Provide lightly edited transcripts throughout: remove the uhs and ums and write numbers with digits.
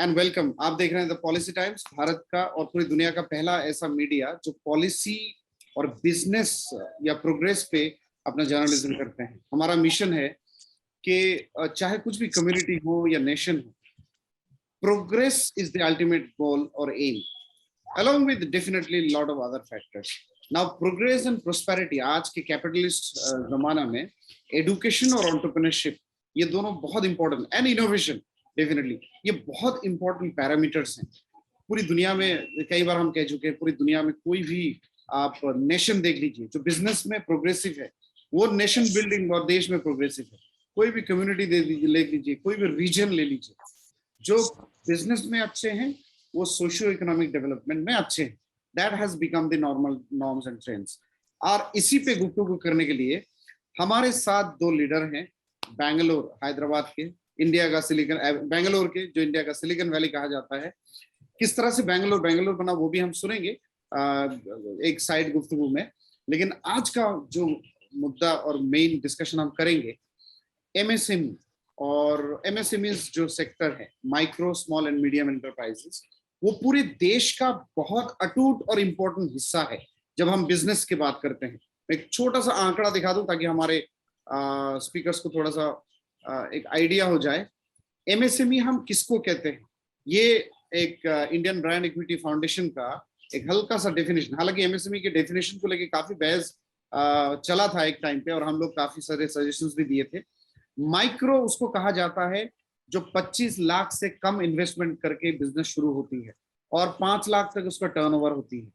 And welcome. आप देख रहे हैं द पॉलिसी टाइम्स, भारत का और पूरी दुनिया का पहला ऐसा मीडिया जो पॉलिसी और बिजनेस या प्रोग्रेस पे अपना जर्नलिज्म करते हैं। हमारा मिशन है कि चाहे कुछ भी कम्युनिटी हो या नेशन हो, progress is the ultimate goal और M, along with definitely lot of other factors. Now progress and prosperity आज के कैपिटलिस्ट जमाना में एडुकेशन और एंटरप्रेन्योरशिप ये दोनों बहुत इंपॉर्टेंट, एंड इनोवेशन डेफिनेटली ये बहुत इंपॉर्टेंट पैरामीटर्स हैं। पूरी दुनिया में कई बार हम कह चुके हैं, पूरी दुनिया में कोई भी आप नेशन देख लीजिए जो बिजनेस में प्रोग्रेसिव है, वो नेशन बिल्डिंग और देश में प्रोग्रेसिव है। कोई भी कम्युनिटी ले लीजिए, कोई भी रीजन ले लीजिए, जो बिजनेस में अच्छे हैं वो सोशियो इकोनॉमिक डेवलपमेंट में अच्छे हैं। That has become the normal norms and trends. और इसी पे गुफ्तगू करने के लिए हमारे साथ दो लीडर हैं, बेंगलोर हैदराबाद के, इंडिया का सिलिकन, बेंगलोर के जो इंडिया का सिलिकन वैली कहा जाता है। किस तरह से बेंगलोर बना वो भी हम सुनेंगे एक साइड गुफ्तगू में। लेकिन आज का जो मुद्दा और मेन डिस्कशन हम करेंगे एमएसएमई और एमएसएमई जो सेक्टर है, micro small and medium enterprises, वो पूरे देश का बहुत अटूट और इम्पोर्टेंट हिस्सा है। जब हम बिजनेस की बात करते हैं, एक छोटा सा आंकड़ा दिखा दूं ताकि हमारे स्पीकर्स को थोड़ा सा एक आइडिया हो जाए। एमएसएमई हम किसको कहते हैं, ये एक इंडियन ब्रांड इक्विटी फाउंडेशन का एक हल्का सा डेफिनेशन। हालांकि एमएसएमई के डेफिनेशन को लेके काफी बहस चला था एक टाइम पे, और हम लोग काफी सारे सजेशंस भी दिए थे। माइक्रो उसको कहा जाता है जो 25 लाख से कम इन्वेस्टमेंट करके बिजनेस शुरू होती है और 5 लाख तक उसका टर्नओवर होती है।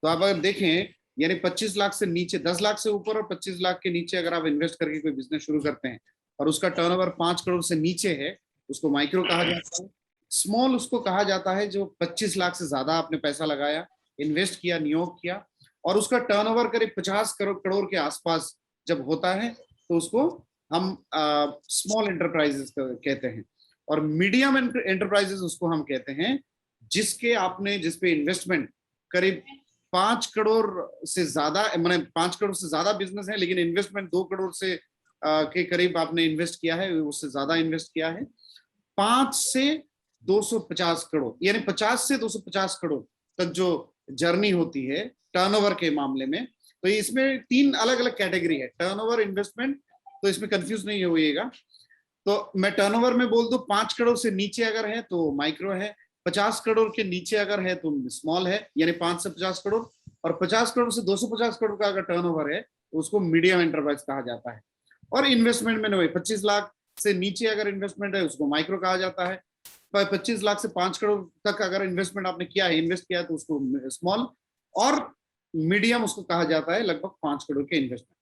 तो आप अगर देखें, यानी 25 लाख से नीचे, 10 लाख से ऊपर और 25 लाख के नीचे अगर आप इन्वेस्ट करके कोई बिजनेस शुरू करते हैं और उसका टर्नओवर 5 करोड़ से नीचे है, उसको माइक्रो कहा जाता है। स्मॉल उसको कहा जाता है जो 25 लाख से ज्यादा आपने पैसा लगाया, इन्वेस्ट किया, नियोग किया, और उसका टर्नओवर करीब 50 करोड़ के आसपास जब होता है तो उसको हम स्मॉल एंटरप्राइजेस कहते हैं। और मीडियम एंटरप्राइजेस उसको हम कहते हैं जिसपे इन्वेस्टमेंट करीब 5 करोड़ से ज्यादा, मैंने 5 करोड़ से ज्यादा बिजनेस है लेकिन इन्वेस्टमेंट 2 करोड़ से के करीब आपने इन्वेस्ट किया है, उससे ज्यादा इन्वेस्ट किया है। 5 से 250 करोड़, यानी 50 से 250 करोड़ तक जो जर्नी होती है टर्नओवर के मामले में। तो इसमें 3 अलग अलग कैटेगरी है, टर्नओवर, इन्वेस्टमेंट, तो इसमें कंफ्यूज नहीं होइएगा। तो मैं टर्नओवर में बोल दूं, 5 करोड़ से नीचे अगर है तो माइक्रो है, 50 करोड़ के नीचे अगर है तो स्मॉल है, यानी 5 से 50 करोड़, और 50 करोड़ से 250 करोड़ का अगर टर्नओवर है तो उसको मीडियम एंटरप्राइज कहा जाता है। और इन्वेस्टमेंट में नहीं, 25 लाख से नीचे अगर इन्वेस्टमेंट है उसको माइक्रो कहा जाता है। 25 लाख से 5 करोड़ तक अगर इन्वेस्टमेंट आपने किया है, इन्वेस्ट किया है, तो उसको स्मॉल, और मीडियम उसको कहा जाता है लगभग 5 करोड़ के इन्वेस्टमेंट।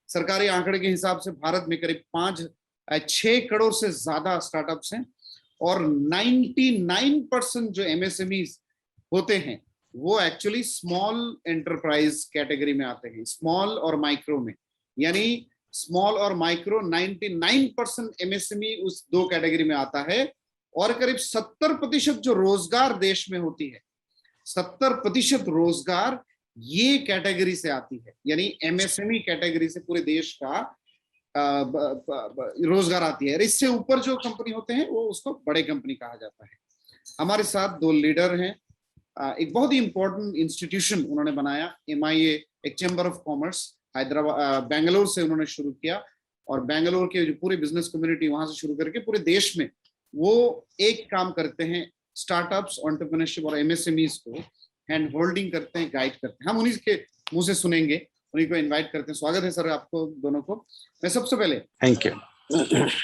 सरकारी आंकड़े के हिसाब से भारत में करीब 6 करोड़ से ज्यादा स्टार्टअप्स हैं, और 99% जो एमएसएमई होते हैं वो एक्चुअली स्मॉल एंटरप्राइज कैटेगरी में आते हैं, स्मॉल और माइक्रो में। यानी स्मॉल और माइक्रो 99% एमएसएमई उस दो कैटेगरी में आता है। और करीब 70% जो रोजगार देश में होती है, 70% रोजगार ये कैटेगरी से आती है, यानी एमएसएमई कैटेगरी से पूरे देश का रोजगार आती है। इससे ऊपर जो कंपनी होते हैं वो उसको बड़े कंपनी कहा जाता है। हमारे साथ दो लीडर हैं, एक बहुत ही इंपॉर्टेंट इंस्टीट्यूशन उन्होंने बनाया, एमआईए, एक chamber of commerce, Hyderabad, Bangalore से उन्होंने शुरू किया, और बेंगलोर के जो पूरे बिजनेस कम्युनिटी वहां से शुरू करके पूरे देश में वो एक काम करते हैं, स्टार्टअप्स, एंटरप्रेन्योरशिप और एमएसएमईज को हैंड होल्डिंग करते हैं, गाइड करते हैं। हम उन्हीं के मुंह से सुनेंगे, उन्हीं को इनवाइट करते हैं। स्वागत है सर आपको दोनों को। मैं सबसे पहले थैंक यू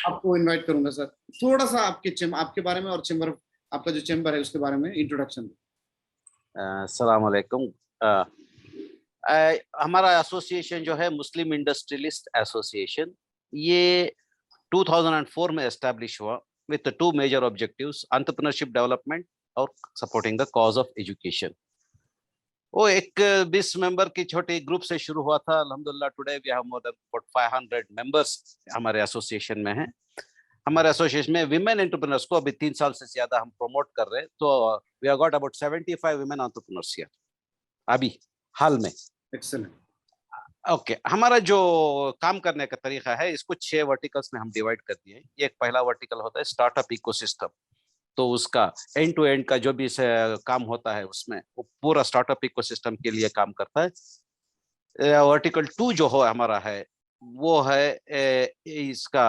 आपको इनवाइट करूंगा सर, थोड़ा सा आपके बारे में और चैम्बर, आपका जो चैम्बर है उसके बारे में इंट्रोडक्शन। अस्सलाम वालेकुम। हमारा एसोसिएशन जो है मुस्लिम इंडस्ट्रियलिस्ट एसोसिएशन, ये 2004 में एस्टैब्लिश हुआ with 2 major objectives, entrepreneurship development और supporting the cause of education. वो एक 20 मेंबर की छोटी ग्रुप से शुरू हुआ था। अल्हम्दुलिल्लाह today we have more than 500 members हमारे एसोसिएशन में हैं। हमारे एसोसिएशन में विमेन एंटरप्रेन्योर्स को अभी 3 साल से ज्यादा हम प्रमोट कर रहे हैं। तो we have got about 75 women entrepreneurs here अभी हाल में। एक्सेलेंट। ओके, हमारा जो काम करने का तरीका है, इसको 6 वर्टिकल्स में हम डिवाइड कर दिए हैं। एक पहला वर्टिकल होता है स्टार्टअप इकोसिस्टम। तो उसका एंड टू एंड का जो भी काम होता है उसमें वो पूरा स्टार्टअप इकोसिस्टम के लिए काम करता है। वर्टिकल 2 जो हो हमारा है वो है इसका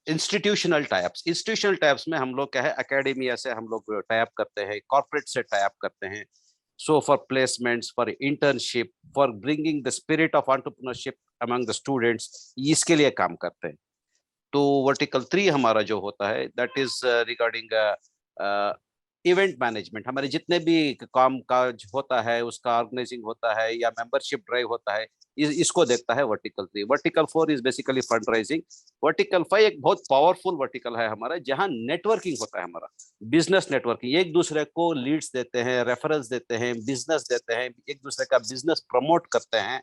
इंस्टीट्यूशनल टाइप्स में हम लोग क्या है एकेडमिया से हम लोग टाइप करते हैं, कॉर्पोरेट से टाइप करते हैं। So for placements, for internship, for bringing the spirit of entrepreneurship among the students, इसके लिए काम करते हैं। तो वर्टिकल 3 हमारा जो होता है that is regarding event management. हमारे जितने भी काम काज होता है उसका ऑर्गेनाइजिंग होता है या मेंबरशिप ड्राइव होता है, इसको देखता है vertical 3। Vertical 4 is basically fund rising. Vertical 5 एक बहुत पावरफुल वर्टिकल है हमारा, जहां नेटवर्किंग होता है हमारा, बिजनेस नेटवर्किंग। एक दूसरे को लीड्स देते हैं, रेफरेंस देते हैं, बिजनेस देते हैं, एक दूसरे का बिजनेस प्रमोट करते हैं।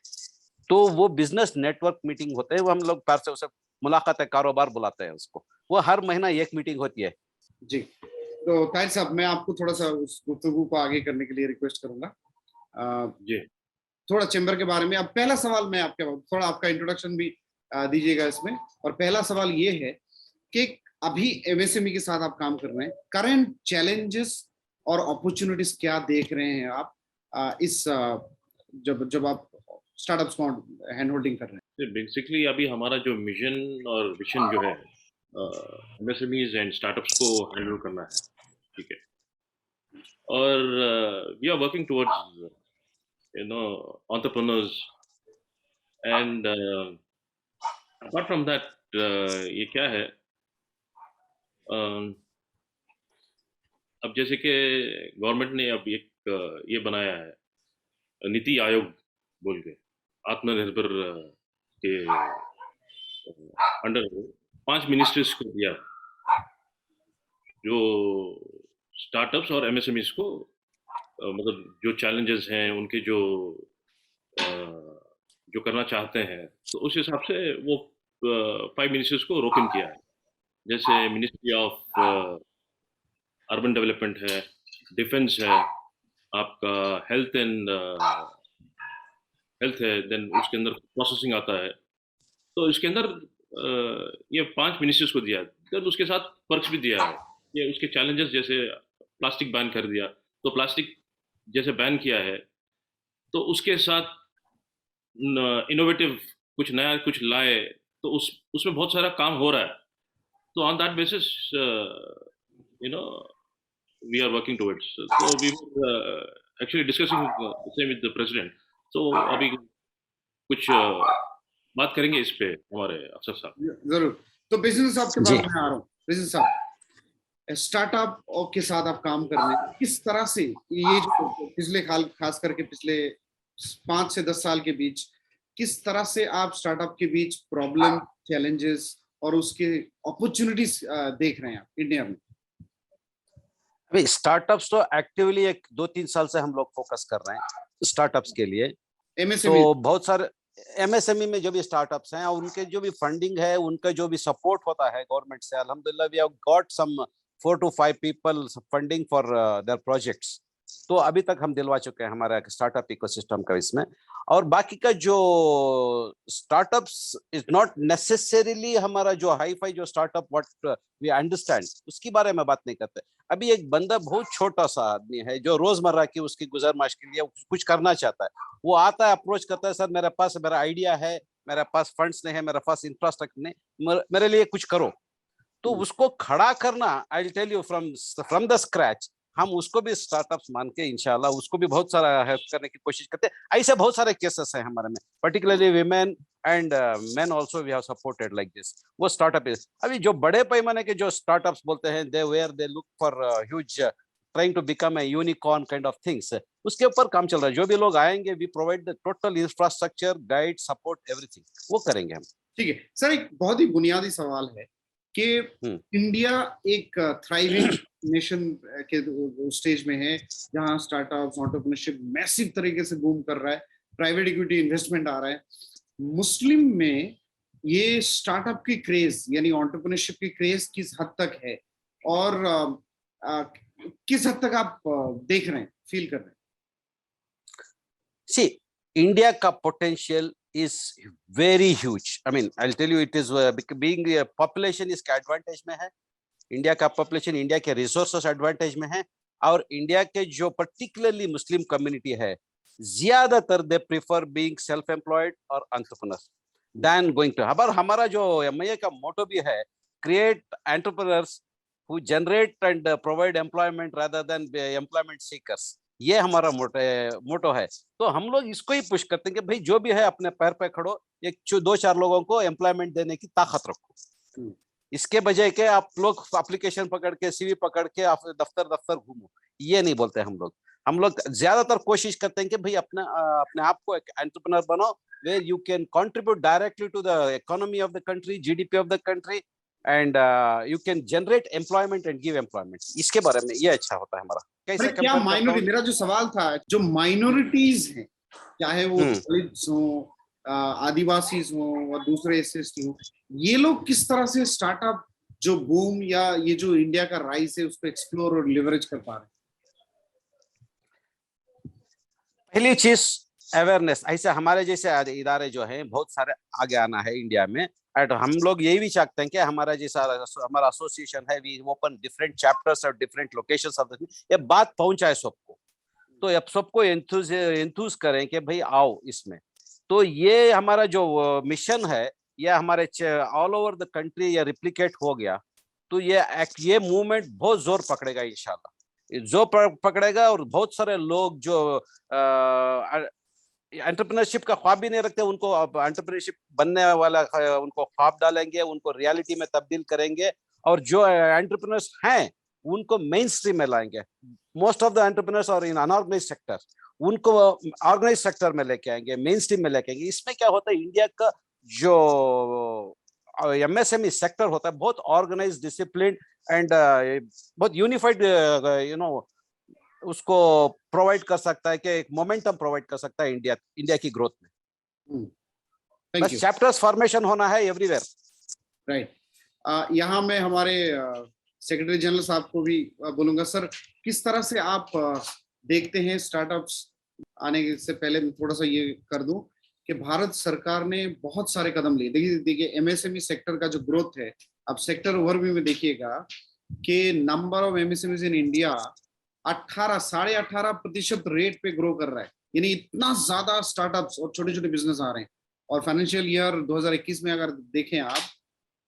तो वो बिजनेस नेटवर्क मीटिंग होते हैं, वो हम लोग पार से उसे मुलाकात कारोबार बुलाते हैं उसको। वो हर महीना एक मीटिंग होती है जी। तो ताहिर साहब, मैं आपको थोड़ा सा उस गुफ्तगू को आगे करने के लिए रिक्वेस्ट करूंगा। जी थोड़ा चैम्बर के बारे में। अब पहला सवाल मैं आपके, थोड़ा आपका इंट्रोडक्शन भी दीजिएगा इसमें। और पहला सवाल ये है कि अभी एमएसएमई के साथ आप काम कर रहे हैं, करंट चैलेंजेस और अपॉर्चुनिटीज क्या देख रहे हैं आप इस जब आप स्टार्टअप्स को हैंड होल्डिंग कर रहे हैं? बेसिकली अभी हमारा जो मिशन और विजन जो है एमएसएमईज एंड स्टार्टअप्स को हैंडल करना है, ठीक है। और we are working towards entrepreneurs and apart from that ये क्या है, अब जैसे कि गवर्नमेंट ने अब एक ये बनाया है नीति आयोग बोल के, आत्मनिर्भर के अंडर 5 मिनिस्ट्रीज को दिया जो स्टार्टअप्स और एमएसएमईज को मतलब जो चैलेंजेस हैं उनके जो करना चाहते हैं, तो उस हिसाब से वो 5 मिनिस्ट्रीज को रोक इन किया है। जैसे मिनिस्ट्री ऑफ अर्बन डेवलपमेंट है, डिफेंस है, आपका हेल्थ है, देन उसके अंदर प्रोसेसिंग आता है। तो इसके अंदर ये 5 मिनिस्ट्रीज को दिया है। तो उसके साथ पर्क्स भी दिया है। ये उसके चैलेंजेस जैसे प्लास्टिक बैन कर दिया, तो प्लास्टिक जैसे बैन किया है तो उसके साथ इनोवेटिव कुछ नया कुछ लाए, तो उसमें बहुत सारा काम हो रहा है। तो on that basis we are working towards. So we were actually discussing same with the president. So अभी कुछ बात करेंगे इस पे हमारे अफसर साहब। जरूर। तो बिजनेस साहब के जी। पास मैं आ रहा हूँ। बिजनेस साहब, स्टार्टअप के साथ आप काम कर रहे हैं, किस तरह से ये जो पिछले खास करके पिछले 5 से 10 साल के बीच, किस तरह से आप स्टार्टअप के बीच प्रॉब्लम, चैलेंजेस और उसके अपॉर्चुनिटीज देख रहे हैं आप इंडिया में? अभी स्टार्टअप्स तो एक्टिवली 2-3 साल से हम लोग फोकस कर रहे हैं स्टार्टअप्स के लिए। एमएसएमई तो बहुत सारे एमएसएमई में जो भी स्टार्टअप्स हैं और उनके जो भी फंडिंग है, उनका जो भी सपोर्ट होता है गवर्नमेंट से, अल्हम्दुलिल्लाह we have got some 4 to 5 people funding for their projects. तो अभी तक हम दिलवा चुके हैं हमारा स्टार्टअप इकोसिस्टम का इसमें। और बाकी का जो स्टार्टअप्स इज नॉट नेसेसरीली हमारा जो हाई फाई जो स्टार्टअप व्हाट वी अंडरस्टैंड, उसके बारे में बात नहीं करते। अभी एक बंदा बहुत छोटा सा आदमी है जो रोजमर्रा की उसकी गुजरमाश के लिए कुछ करना चाहता है, वो आता है, अप्रोच करता है, सर मेरे पास मेरा आइडिया है, मेरे पास फंड्स नहीं है, मेरे पास इंफ्रास्ट्रक्चर नहीं, मेरे लिए कुछ करो। तो उसको खड़ा करना, I will tell you from the scratch, हम उसको भी स्टार्टअप्स मान के इंशाल्लाह उसको भी बहुत सारा हेल्प करने की कोशिश करते हैं। ऐसे बहुत सारे केसेस हैं हमारे में, particularly women and men also we have supported like this. वो स्टार्टअप इज अभी जो बड़े पैमाने के जो स्टार्टअप्स बोलते हैं, they look for huge trying to become a unicorn kind of things, उसके ऊपर काम चल रहा है। जो भी लोग आएंगे, we provide the total infrastructure, guide, support, everything, वो करेंगे हम। ठीक है सर, एक बहुत ही बुनियादी सवाल है कि इंडिया एक थ्राइविंग नेशन के स्टेज में है, जहां स्टार्टअप्स, एंटरप्रेन्योरशिप मैसिव तरीके से बूम कर रहा है, प्राइवेट इक्विटी इन्वेस्टमेंट आ रहा है। मुस्लिम में ये स्टार्टअप की क्रेज यानी एंटरप्रेन्योरशिप की क्रेज किस हद तक है और किस हद तक आप देख रहे हैं, फील कर रहे हैं? See, India का potential is very huge. I mean, I'll tell you, it is being a population इसका advantage में है, इंडिया का पॉपुलेशन इंडिया के रिसोर्सेस एडवांटेज में है, और इंडिया के जो पर्टिकुलरली मुस्लिम कम्युनिटी है, ज्यादातर they prefer being self employed और एंटरप्रेन्योर देन गोइंग टू। अब हमारा जो एमआईए का मोटो भी है, create entrepreneurs who generate and provide employment rather than employment seekers, ये हमारा मोटो है। तो हम लोग इसको ही पुश करते हैं कि भाई जो भी है अपने पैर पे खड़ो, एक दो चार लोगों को एम्प्लॉयमेंट देने की ताकत रखो। इसके बजाय के आप लोग एप्लीकेशन पकड़ के, सीवी पकड़ के आप दफ्तर दफ्तर घूमो, ये नहीं बोलते हम लोग। हम लोग ज्यादातर कोशिश करते हैं कि भाई अपने आप को एक एंटरप्रेन्योर बनाओ, where you can contribute directly to the economy of the country, GDP of the country, and you can generate employment and give employment। इसके बारे में ये अच्छा होता है हमारा। कैसे क्या compare करता माइनॉरिटी, हूँ? मेरा जो सवाल था, जो माइनॉरिटीज हैं, चाहे वो दलित हो, आदिवासी हो और दूसरे एसएसटी हो, ये लोग किस तरह से स्टार्टअप जो बूम या ये जो इंडिया का राइज है उसको एक्सप्लोर और लिवरेज कर पा रहे हैं? पहली चीज अवेयरनेस। ऐसे हमारे जैसे इदारे जो हैं बहुत सारे आगे आना है इंडिया में, एंड हम लोग यही भी चाहते हैं कि हमारा जैसा हमारा एसोसिएशन है, वी ओपन डिफरेंट चैप्टर्स और डिफरेंट लोकेशंस ऑफ द, ये बात पहुंचाए सबको, तो अब सबको एंथुज करें कि भाई आओ इसमें। तो ये हमारा जो मिशन है, ये हमारे ऑल ओवर द कंट्री ये रिप्लिकेट हो गया, तो ये मूवमेंट बहुत जोर पकड़ेगा इंशाल्लाह, जो पकड़ेगा। और बहुत सारे लोग जो एंटरप्रेन्योरशिप का ख्वाब भी नहीं रखते, उनको एंटरप्रेन्योरशिप बनने वाला उनको ख्वाब डालेंगे, उनको रियलिटी में तब्दील करेंगे, और जो एंटरप्रेन्योर्स हैं उनको मेन स्ट्रीम में लाएंगे। मोस्ट ऑफ द एंटरप्रेन्योर्स और इन अनऑर्गेनाइज्ड सेक्टर, उनको ऑर्गेनाइज सेक्टर में लेके आएंगे, मेन स्ट्रीम में लेके आएंगे। इसमें क्या होता है, इंडिया का जो एमएसएमई सेक्टर होता है बहुत ऑर्गेनाइज, डिसिप्लिन एंड बहुत यूनिफाइड, उसको प्रोवाइड कर सकता है कि एक मोमेंटम प्रोवाइड कर सकता है इंडिया की ग्रोथ में। बस चैप्टर्स फॉर्मेशन होना है एवरीवेयर। राइट। यहाँ मैं हमारे सेक्रेटरी जनरल साहब को भी बोलूंगा, सर किस तरह से आप देखते हैं स्टार्टअप्स आने से पहले मैं थोड़ा सा ये कर दूं कि भारत सरकार ने बहुत सारे कदम लिए। देखिए एमएसएमई सेक्टर का जो ग्रोथ है, अब सेक्टर ओवरव्यू में देखिएगा कि number of MSMEs in India 18.5% rate पे ग्रो कर रहा है, यानी इतना ज्यादा स्टार्टअप्स और छोटे छोटे बिजनेस आ रहे हैं। और फाइनेंशियल ईयर 2021 में अगर देखें आप,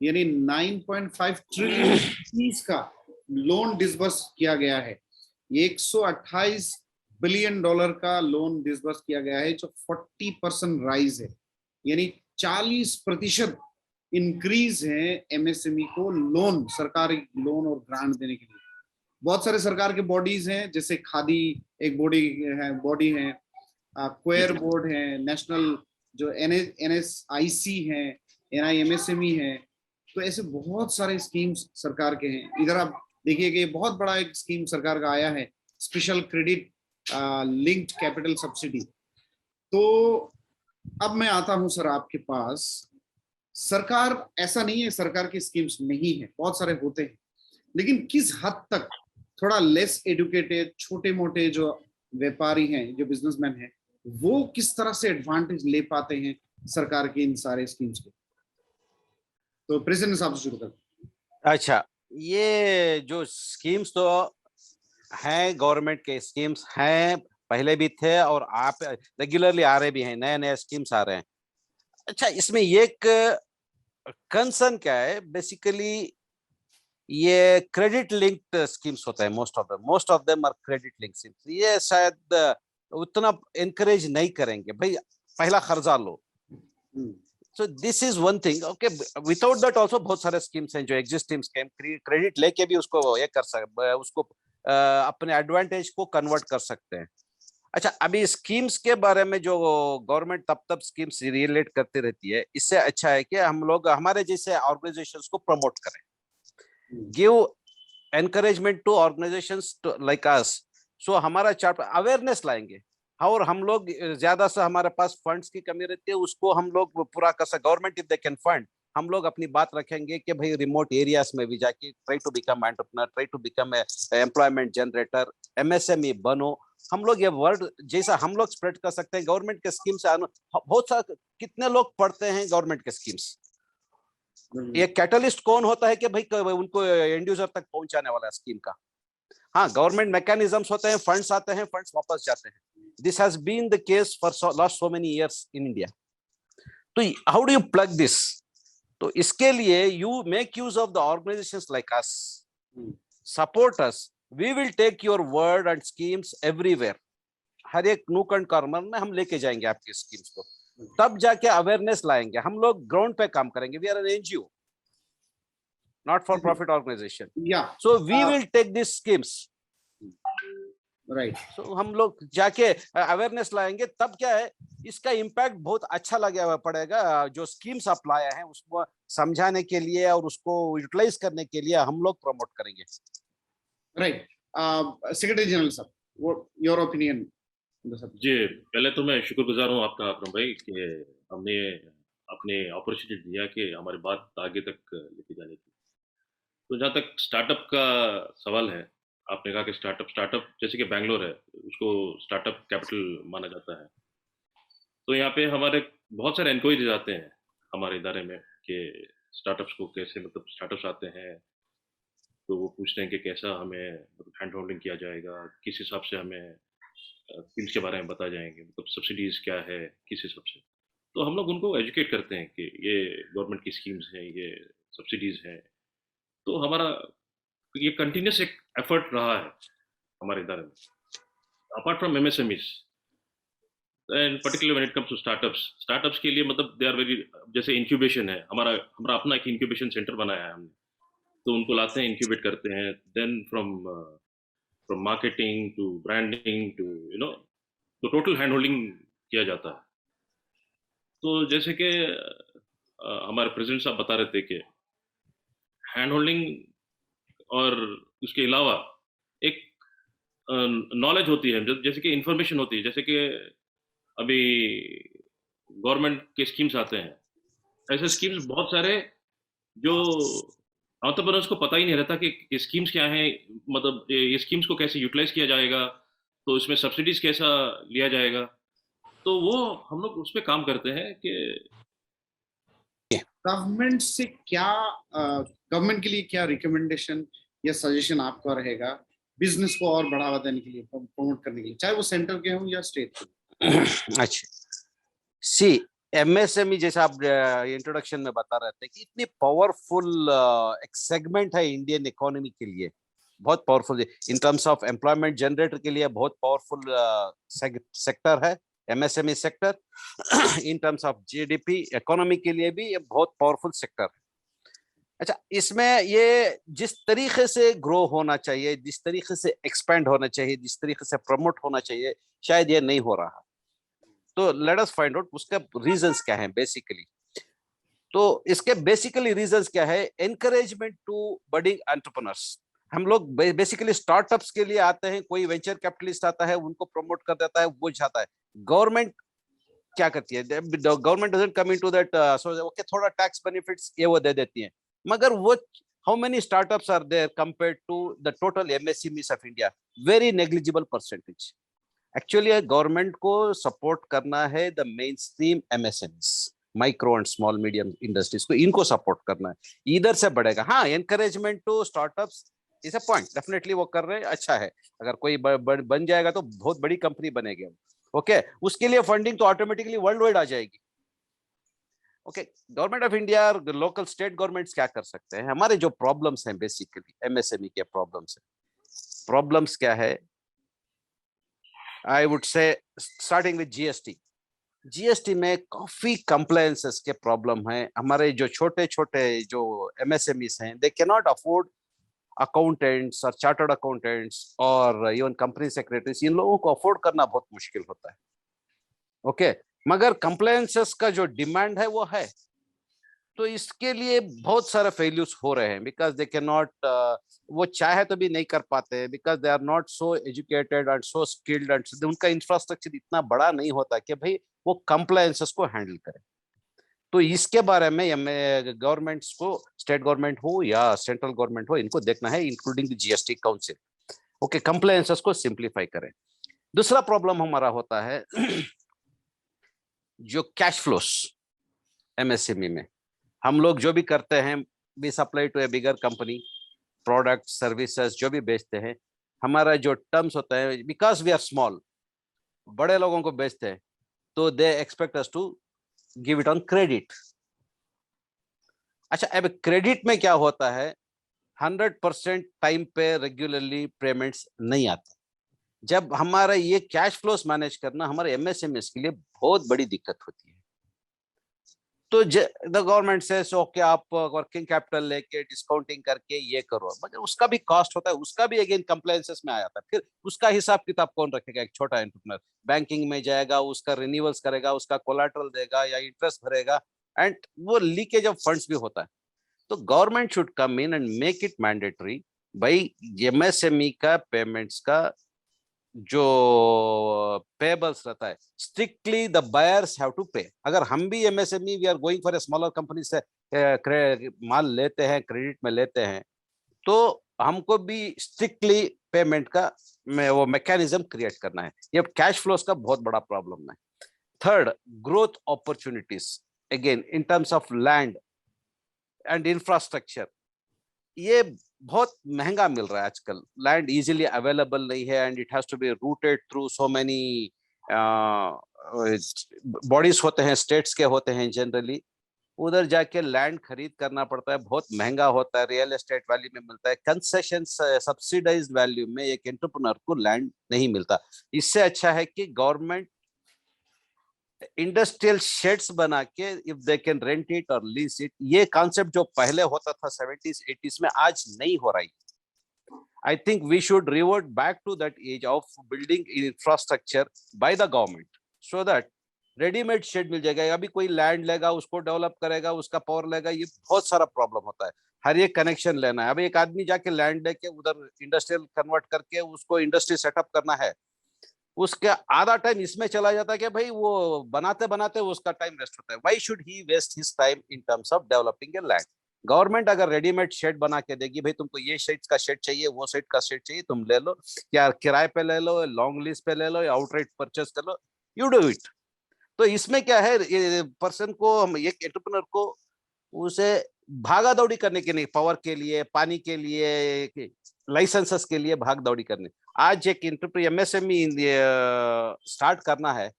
यानी 9.5 ट्रिलियन का लोन डिसबर्स किया गया है, 128 बिलियन डॉलर का लोन डिसबर्स किया गया है, जो 40% राइज है, यानी 40% इंक्रीज है एमएसएमई को लोन, सरकारी लोन और ग्रांट देने के लिए। बहुत सारे सरकार के बॉडीज हैं, जैसे खादी एक बॉडी है, क्वेयर बोर्ड है, नेशनल जो NSIC है, NIMSME है, तो ऐसे बहुत सारे स्कीम्स सरकार के हैं। इधर आप देखिए कि बहुत बड़ा एक स्कीम सरकार का आया है, special credit linked capital subsidy. तो अब मैं आता हूं सर आपके पास, सरकार ऐसा नहीं है सरकार की स्कीम्स नहीं है, बहुत सारे होते हैं, लेकिन किस हद तक थोड़ा लेस एडुकेटेड छोटे मोटे जो व्यापारी हैं, जो बिजनेसमैन हैं, वो किस तरह से एडवांटेज ले पाते हैं सरकार के इन सारे स्कीम्स के? तो प्रेसिडेंट साहब से शुरू करते। अच्छा, ये जो स्कीम्स तो हैं, गवर्नमेंट के स्कीम्स हैं, पहले भी थे और आप रेगुलरली आ रहे भी हैं, नए नए स्कीम्स आ रहे हैं। अच्छा, इसमें एक कंसर्न क्या है, बेसिकली ये क्रेडिट लिंक्ड स्कीम्स होता है, most of them are credit linked schemes. ये शायद उतना एनकरेज नहीं करेंगे, भाई पहला कर्जा लो। So this is one thing. Okay, without that also बहुत सारे स्कीम्स हैं जो एग्जिस्टिंग स्कीम, क्रेडिट लेके भी उसको ये कर सकते, उसको अपने एडवांटेज को कन्वर्ट कर सकते हैं। अच्छा, अभी स्कीम्स के बारे में जो गवर्नमेंट तब स्कीम्स रिलेट करती रहती है, इससे अच्छा है कि हम लोग हमारे जैसे ऑर्गेनाइजेशंस को प्रमोट करें, give encouragement to organisations like us. So हमारा चार्ट अवेयरनेस लाएंगे, और हम लोग ज्यादा से हमारे पास फंड्स की कमी रहती है, उसको हम लोग पूरा कर सकते। Government if they can fund, हम लोग अपनी बात रखेंगे कि भाई रिमोट एरियाज में भी जाके try to become entrepreneur, try to become employment generator, MSME बनो। हम लोग ये वर्ड जैसा हम लोग स्प्रेड कर सकते हैं। गवर्नमेंट के स्कीम से बहुत सारे कितने लोग पढ़ते हैं गवर्नमेंट के स्कीम्स, ये कैटलिस्ट कौन होता है कि भाई उनको एंड यूजर तक पहुंचाने वाला स्कीम का? हाँ, गवर्नमेंट मैकेनिज्म्स होते हैं, फंड्स आते हैं, फंड्स वापस जाते हैं। This has been the case for last so many years in India. तो how do you plug this? तो इसके लिए you make use of the organisations like us, support us, we will take your word and schemes everywhere. हर एक nook and corner में हम लेके जाएंगे आपकी स्कीम्स को, तब जाके अवेयरनेस लाएंगे। हम लोग ग्राउंड पे काम करेंगे। We are an NGO, not for profit organisation. Yeah. So we will take this schemes. Right. So हम लोग जाके अवेयरनेस लाएंगे, तब क्या है, इसका इम्पैक्ट बहुत अच्छा लगा हुआ पड़ेगा। जो स्कीम्स आप लाया है उसको समझाने के लिए और उसको यूटिलाइज करने के लिए हम लोग प्रमोट करेंगे। Right. Secretary General साहब, what your opinion on the subject? जी, पहले तो मैं शुक्रगुजार हूँ आपका अकरम भाई कि हमने अपने अपॉर्चुनिटी दिया कि हमारी बात आगे तक लेके जाने की। तो जहाँ तक स्टार्टअप का सवाल है, आपने कहा कि स्टार्टअप जैसे कि बैंगलोर है, उसको स्टार्टअप कैपिटल माना जाता है। तो यहाँ पे हमारे बहुत सारे इंक्वायरीज आते हैं हमारे इदारे में कि स्टार्टअप्स को कैसे, मतलब स्टार्टअप्स आते हैं तो वो पूछते हैं कि कैसा हमें मतलब हैंड होल्डिंग किया जाएगा, किस हिसाब से हमें स्कीम्स के बारे में बताए जाएंगे, मतलब सब्सिडीज क्या है, किस हिसाब से। तो हम लोग उनको एजुकेट करते हैं कि ये गवर्नमेंट की स्कीम्स हैं, ये सब्सिडीज हैं। तो हमारा ये कंटिन्यूस एक एफर्ट रहा है हमारे इदारे में, apart from MSMEs and particular when it comes to startups के लिए मतलब दे आर वेरी, जैसे इंक्यूबेशन है, हमारा अपना एक इंक्यूबेशन सेंटर बनाया है हमने। तो उनको लाते हैं, इंक्यूबेट करते हैं, then from marketing to branding to तो टोटल हैंड होल्डिंग किया जाता है। तो जैसे कि हमारे प्रेसिडेंट साहब बता रहे थे कि हैंड होल्डिंग और उसके अलावा एक नॉलेज होती है, जैसे कि इंफॉर्मेशन होती है। जैसे कि अभी गवर्नमेंट के स्कीम्स आते हैं, ऐसे स्कीम्स बहुत सारे जो एंटरप्रेन्योर्स को पता ही नहीं रहता कि स्कीम्स क्या हैं, मतलब ये स्कीम्स को कैसे यूटिलाइज किया जाएगा, तो इसमें सब्सिडीज कैसा लिया जाएगा। तो वो हम लोग उस पर काम करते हैं कि गवर्नमेंट से क्या, गवर्नमेंट के लिए क्या रिकमेंडेशन या सजेशन आपका रहेगा बिजनेस को और बढ़ावा देने के लिए, प्रमोट करने के लिए, चाहे वो सेंटर के हों या स्टेट के? अच्छा, सी एमएसएमई जैसा आप इंट्रोडक्शन में बता रहे थे कि इतनी पावरफुल एक सेगमेंट है इंडियन इकोनॉमी के लिए, बहुत powerful in terms of employment generator के लिए बहुत पावरफुल सेक्टर है MSME sector. In terms of GDP economy के लिए भी ये बहुत पावरफुल सेक्टर है। अच्छा, इसमें ये जिस तरीके से ग्रो होना चाहिए, जिस तरीके से एक्सपेंड होना चाहिए, जिस तरीके से प्रमोट होना चाहिए, शायद ये नहीं हो रहा। तो लेट अस फाइंड आउट उसका रीजंस क्या है बेसिकली। तो इसके बेसिकली रीजंस क्या है? Encouragement to budding entrepreneurs. हम लोग बेसिकली स्टार्टअप्स के लिए आते हैं, कोई वेंचर कैपिटलिस्ट आता है, उनको प्रमोट कर देता है, वो जाता है। गवर्नमेंट क्या करती है? Government doesn't come into that, so okay थोड़ा टैक्स बेनिफिट्स ये वो दे देती है, मगर वो how many startups are there compared to the total MSMEs of India? Very negligible percentage. Actually government को सपोर्ट करना है the mainstream MSMEs, micro and small medium industries को, इनको सपोर्ट करना है, इधर से बढ़ेगा। हाँ, encouragement to startups is a point, definitely वो कर रहे हैं, अच्छा है। अगर कोई बन जाएगा तो बहुत बड़ी कंपनी बनेगी, ओके उसके लिए फंडिंग तो ऑटोमेटिकली वर्ल्ड वाइड आ जाएगी। ओके, गवर्नमेंट ऑफ इंडिया और लोकल स्टेट गवर्नमेंट्स क्या कर सकते हैं? हमारे जो प्रॉब्लम्स हैं बेसिकली एमएसएमई के प्रॉब्लम्स क्या है? I would say starting with GST में काफी कंप्लायंसेस के प्रॉब्लम है। हमारे जो छोटे छोटे जो एमएसएमईज हैं, they can not afford accountants और चार्टर्ड अकाउंटेंट्स और इवन कंपनी सेक्रेटरीज, इन लोगों को अफोर्ड करना बहुत मुश्किल होता है। ओके, मगर कंप्लायंसेस का जो डिमांड है वो है, तो इसके लिए बहुत सारे फेल्यूर्स हो रहे हैं बिकॉज दे कैन नॉट, वो चाहे तो भी नहीं कर पाते because they are not so educated and so skilled and उनका इंफ्रास्ट्रक्चर इतना बड़ा नहीं होता कि भाई वो कंप्लायंसेस को हैंडल करे। तो इसके बारे में गवर्नमेंट्स को, स्टेट गवर्नमेंट हो या सेंट्रल गवर्नमेंट हो, इनको देखना है, including the GST council. Okay, compliances को सिंप्लीफाई करें। दूसरा प्रॉब्लम हमारा होता है जो कैश फ्लोस एमएसएमई में। हम लोग जो भी करते हैं, we supply to a bigger company, product services जो भी बेचते हैं, हमारा जो टर्म्स होता है, बिकॉज वी आर स्मॉल, बड़े लोगों को बेचते हैं, तो they expect us to give it on credit. अच्छा, अब क्रेडिट में क्या होता है, 100% टाइम पे रेगुलरली पेमेंट्स नहीं आते। जब हमारा ये कैश फ्लोस मैनेज करना हमारे एमएसएमएस के लिए बहुत बड़ी दिक्कत होती है। तो द गवर्नमेंट से ओके, आप वर्किंग कैपिटल लेके डिस्काउंटिंग करके ये करो, मगर उसका भी कॉस्ट होता है, उसका भी अगेन कंप्लायंसेस में आ जाता है। फिर उसका हिसाब किताब कौन रखेगा? एक छोटा एंटरप्रेन्योर बैंकिंग में जाएगा, उसका रिन्यूअल्स करेगा, उसका कोलैटरल देगा या इंटरेस्ट भरेगा, एंड वो लीकेज ऑफ फंड्स भी होता है। तो government should come in and make it mandatory, भाई एमएसएमई का पेमेंट्स का जो पेबल्स रहता है, strictly the buyers have to pay. अगर हम भी MSME, we are going for a smaller company से माल लेते हैं, क्रेडिट में लेते हैं, तो हमको भी स्ट्रिक्टली पेमेंट का वो मैकेनिज्म क्रिएट करना है। ये कैश फ्लोस का बहुत बड़ा प्रॉब्लम है। Third, growth opportunities, again in terms of land and infrastructure, ये बहुत महंगा मिल रहा है आजकल। लैंड इजीली अवेलेबल नहीं है, and it has to be routed through so many bodies होते हैं, स्टेट्स के होते हैं जनरली, उधर जाके लैंड खरीद करना पड़ता है, बहुत महंगा होता है, रियल एस्टेट वैल्यू में मिलता है, कंसेशन सब्सिडाइज्ड वैल्यू में एक एंटरप्रेन्योर को लैंड नहीं मिलता। इससे अच्छा है कि गवर्नमेंट इंडस्ट्रियल शेड्स बना के, if they can rent it और लीज इट, ये कॉन्सेप्ट जो पहले होता था 70s 80s में, आज नहीं हो रही। I think we should revert back to that age of building infrastructure by the government, so that readymade shed मिल जाएगा। अभी कोई लैंड लेगा, उसको डेवलप करेगा, उसका पावर लेगा, ये बहुत सारा प्रॉब्लम होता है। हर एक कनेक्शन लेना है। अभी एक आदमी जाके लैंड लेके उधर इंडस्ट्रियल कन्वर्ट करके उसको इंडस्ट्री सेटअप करना है, उसका आधा टाइम इसमें चला जाता है कि भाई वो बनाते बनाते उसका टाइम वेस्ट होता है। Why should he waste his time in terms of developing a land? Government अगर रेडीमेड शेड बना के देगी, भाई तुमको ये शेड का शेड चाहिए, वो शेड का शेड चाहिए, तुम ले लो, या किराए पे ले लो, लॉन्ग लीज पे ले लो, या आउटराइट परचेस कर लो, यू डू इट। तो इसमें क्या है, पर्सन को, हम एक एंटरप्रेन्योर को, उसे भागा दौड़ी करने के नहीं, पावर के लिए, पानी के लिए, लाइसेंसेस के लिए भाग दौड़ी करने। आज एक एमएसएमई स्टार्ट करना है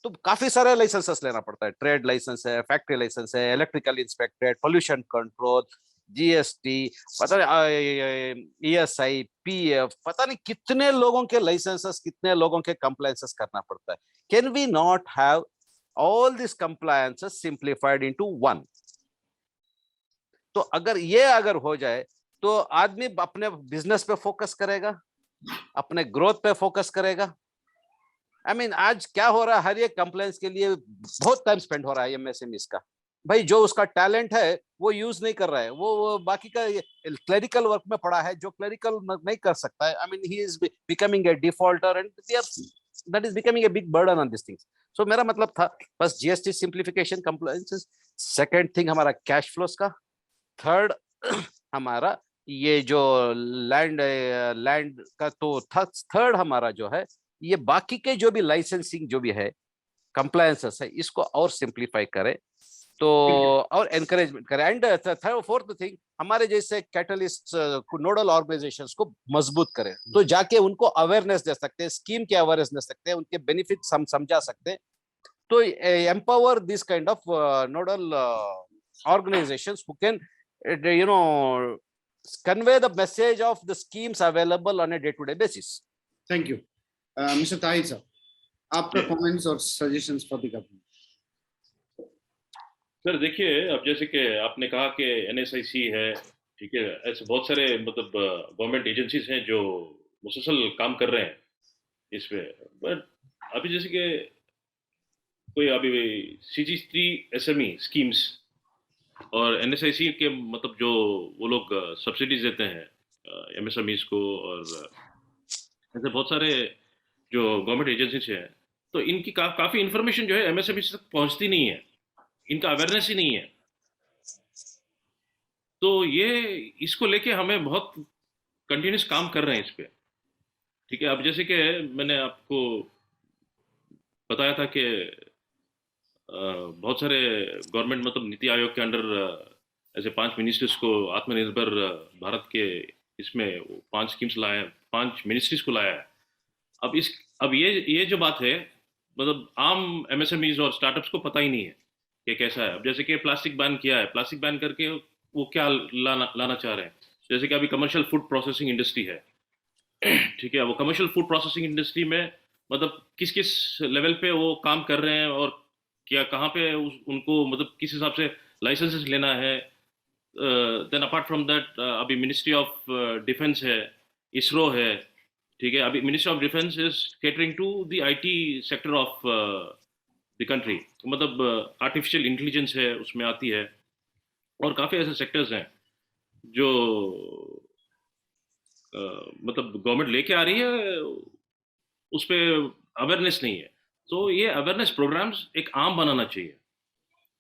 तो काफी सारे लाइसेंसेस लेना पड़ता है। ट्रेड लाइसेंस है, फैक्ट्री लाइसेंस है, electrical inspected, pollution control, GST, पता नहीं ईएसआई, पीएफ, पता नहीं कितने लोगों के लाइसेंसेस, कितने लोगों के कंप्लायंसेस करना पड़ता है। Can we not have all this compliances simplified into one? तो अगर हो जाए तो आदमी अपने बिजनेस पे फोकस करेगा, अपने ग्रोथ पे फोकस करेगा। I mean, आज क्या हो रहा है, हर एक कंप्लायंस के लिए बहुत टाइम स्पेंड हो रहा है एमएसएमईज का। भाई जो उसका टैलेंट है वो यूज नहीं कर रहा है, वो बाकी का क्लरिकल वर्क में पड़ा है, जो क्लरिकल नहीं कर सकता है। I mean, he is becoming a defaulter, and that is becoming a big burden on this things. So मेरा मतलब था बस GST simplification, compliances, second thing हमारा कैश फ्लोस का, थर्ड हमारा ये जो लैंड का, तो थर्ड हमारा जो है, ये बाकी के जो भी लाइसेंसिंग जो भी है, कंप्लायंसेस है, इसको और सिंप्लीफाई करें तो, और एनकरेजमेंट करें। एंड थर्ड फोर्थ थिंग, हमारे जैसे कैटलिस्ट नोडल ऑर्गेनाइजेशंस को मजबूत करें, तो जाके उनको अवेयरनेस दे सकते हैं, स्कीम की अवेयरनेस दे सकते हैं, उनके बेनिफिट्स हम समझा सकते हैं। तो empower this kind of nodal organizations who can convey the message of the schemes available on a day-to-day basis. Thank you. Mr. Tahir sir, आपका कमेंट्स और suggestions for the government. Sir देखिए, अब जैसे कि आपने कहा कि एनएसआईसी है, ठीक है, ऐसे बहुत सारे मतलब गवर्नमेंट एजेंसीज हैं जो मुसलसल काम कर रहे हैं इस पे। बट अभी जैसे कि कोई अभी CG3 SME स्कीम्स और एनएसआईसी के मतलब जो वो लोग सब्सिडीज देते हैं एमएसएमईज को, और ऐसे बहुत सारे जो गवर्नमेंट एजेंसीज हैं, तो इनकी काफ़ी इंफॉर्मेशन जो है एमएसएमई तक पहुंचती नहीं है, इनका अवेयरनेस ही नहीं है। तो ये इसको लेके हमें बहुत कंटिन्यूस काम कर रहे हैं इस पे, ठीक है। अब जैसे कि मैंने आपको बताया था कि बहुत सारे गवर्नमेंट मतलब नीति आयोग के अंडर ऐसे 5 मिनिस्ट्रीज को आत्मनिर्भर भारत के इसमें 5 स्कीम्स लाया है, 5 मिनिस्ट्रीज को लाया है। अब ये जो बात है, मतलब आम एमएसएमईज और स्टार्टअप्स को पता ही नहीं है कि कैसा है। अब जैसे कि प्लास्टिक बैन किया है, प्लास्टिक बैन करके वो क्या लाना चाह रहे हैं। जैसे कि अभी कमर्शियल फूड प्रोसेसिंग इंडस्ट्री है, ठीक है, वो कमर्शियल फूड प्रोसेसिंग इंडस्ट्री में मतलब किस किस लेवल पे वो काम कर रहे हैं और क्या कहाँ पे उनको मतलब किस हिसाब से लाइसेंसेस लेना है। देन अपार्ट फ्रॉम दैट अभी मिनिस्ट्री ऑफ डिफेंस है, इसरो है, ठीक है। अभी ministry of defence is catering to the IT sector of the country, मतलब आर्टिफिशियल इंटेलिजेंस है उसमें आती है, और काफ़ी ऐसे सेक्टर्स हैं जो मतलब गवर्नमेंट लेके आ रही है, उस पर अवेयरनेस नहीं है। तो ये अवेयरनेस प्रोग्राम्स एक आम बनाना चाहिए,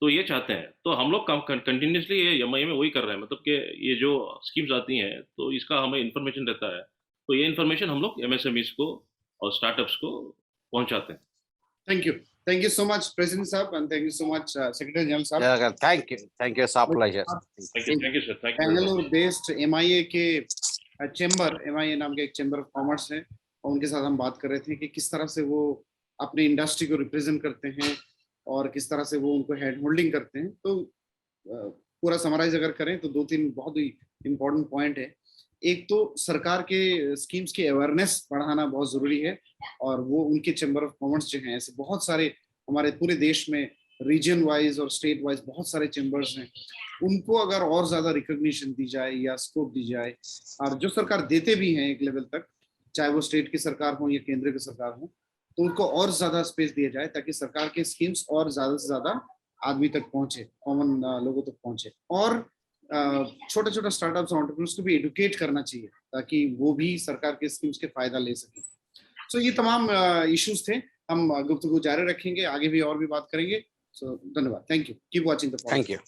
तो ये चाहते हैं। तो हम लोग कंटिन्यूसली ये एमआईए में वही कर रहे हैं, मतलब कि ये जो स्कीम्स आती हैं तो इसका हमें इन्फॉर्मेशन रहता है, तो ये इन्फॉर्मेशन हम लोग एमएसएमईज को और स्टार्टअप्स को पहुंचाते हैं। Thank you so much, President Saab, and thank you so much, Secretary General Saab. Yeah, thank you. It's our pleasure. Thank you sir, thank you very much. Bengaluru based MIA के chamber, MIA नाम के एक chamber of commerce है, और उनके साथ हम बात कर रहे थे कि किस तरह से वो अपनी इंडस्ट्री को रिप्रेजेंट करते हैं और किस तरह से वो उनको हेड होल्डिंग करते हैं। तो पूरा समराइज अगर करें तो 2-3 बहुत ही इंपॉर्टेंट पॉइंट है। एक तो सरकार के स्कीम्स की अवेयरनेस बढ़ाना बहुत जरूरी है, और वो उनके चैम्बर ऑफ कॉमर्स जो हैं, ऐसे बहुत सारे हमारे पूरे देश में रीजन वाइज और स्टेट वाइज बहुत सारे चैम्बर्स हैं, उनको अगर और ज्यादा रिकॉग्निशन दी जाए या स्कोप दी जाए, और जो सरकार देते भी हैं एक लेवल तक, चाहे वो स्टेट की सरकार हो या केंद्र की सरकार हो, तो उनको और ज्यादा स्पेस दिया जाए ताकि सरकार के स्कीम्स और ज्यादा से ज्यादा आदमी तक पहुंचे, कॉमन लोगों तक पहुंचे। और छोटे छोटे स्टार्टअप्स और एंटरप्रेन्योर्स को भी एडुकेट करना चाहिए ताकि वो भी सरकार के स्कीम्स के फायदा ले सकें। सो ये तमाम इश्यूज थे, हम गुफ्तगू जारी रखेंगे, आगे भी और भी बात करेंगे। सो धन्यवाद, thank you, keep watching the Thank you.